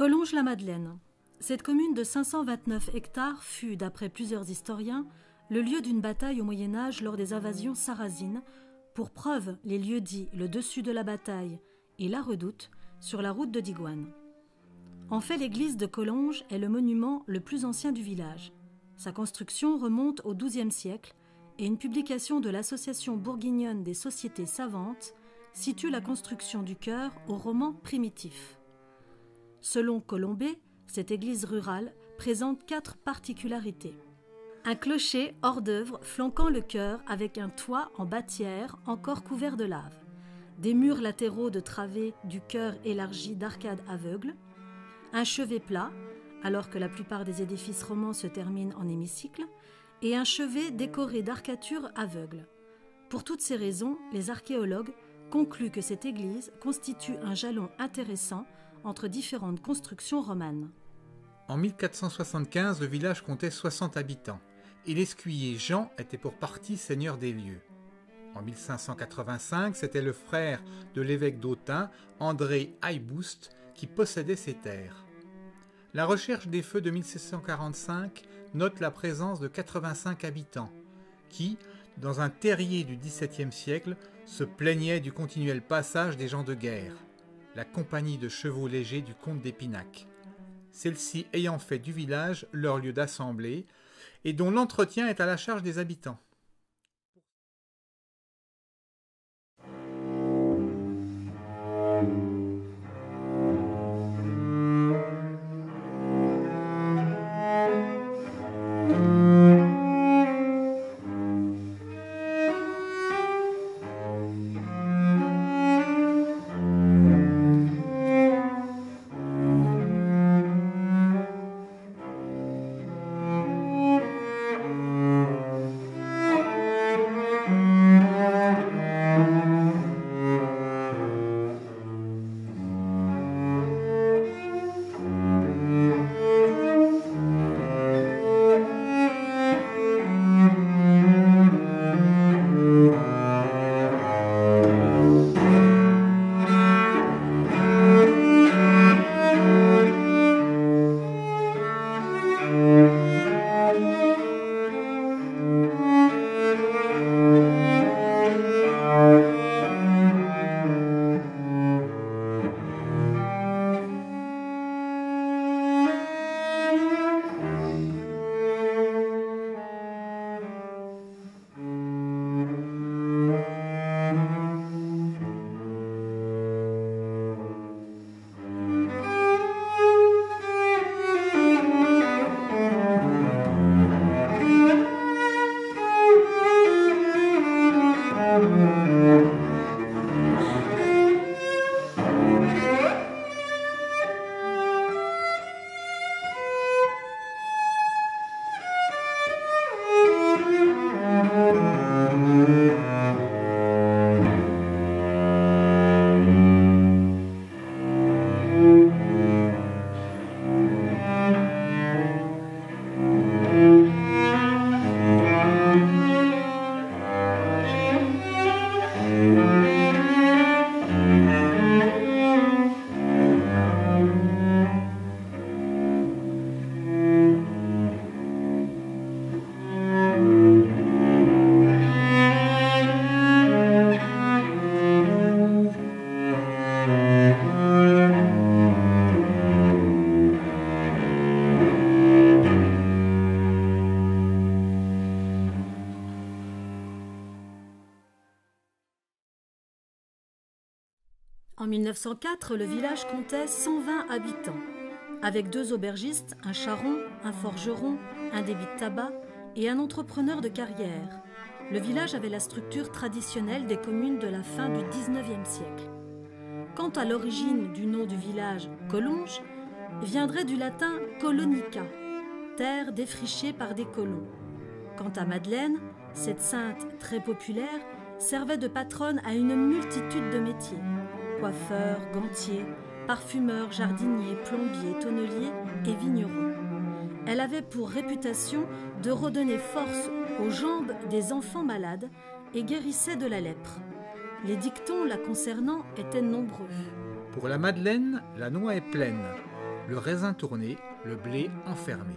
Collonges-la-Madeleine. Cette commune de 529 hectares fut, d'après plusieurs historiens, le lieu d'une bataille au Moyen-Âge lors des invasions sarrasines, pour preuve les lieux dits le dessus de la bataille et la redoute sur la route de Digoine. En fait, l'église de Collonges est le monument le plus ancien du village. Sa construction remonte au XIIe siècle et une publication de l'Association bourguignonne des sociétés savantes situe la construction du chœur au roman primitif. Selon Colombet, cette église rurale présente 4 particularités. Un clocher hors d'œuvre flanquant le chœur avec un toit en bâtière encore couvert de lave, des murs latéraux de travées du chœur élargis d'arcades aveugles, un chevet plat, alors que la plupart des édifices romans se terminent en hémicycle, et un chevet décoré d'arcatures aveugles. Pour toutes ces raisons, les archéologues concluent que cette église constitue un jalon intéressant entre différentes constructions romanes. En 1475, le village comptait 60 habitants et l'escuyer Jean était pour partie seigneur des lieux. En 1585, c'était le frère de l'évêque d'Autun, André Hayboust, qui possédait ces terres. La recherche des feux de 1645 note la présence de 85 habitants qui, dans un terrier du XVIIe siècle, se plaignaient du continuel passage des gens de guerre, la compagnie de chevaux légers du comte d'Épinac, celle-ci ayant fait du village leur lieu d'assemblée et dont l'entretien est à la charge des habitants. En 1904, le village comptait 120 habitants, avec 2 aubergistes, un charron, un forgeron, un débit de tabac et un entrepreneur de carrière. Le village avait la structure traditionnelle des communes de la fin du XIXe siècle. Quant à l'origine du nom du village, Collonges, viendrait du latin colonica, terre défrichée par des colons. Quant à Madeleine, cette sainte très populaire servait de patronne à une multitude de métiers. Coiffeurs, gantiers, parfumeurs, jardiniers, plombiers, tonneliers et vignerons. Elle avait pour réputation de redonner force aux jambes des enfants malades et guérissait de la lèpre. Les dictons la concernant étaient nombreux. Pour la Madeleine, la noix est pleine. le raisin tourné, le blé enfermé.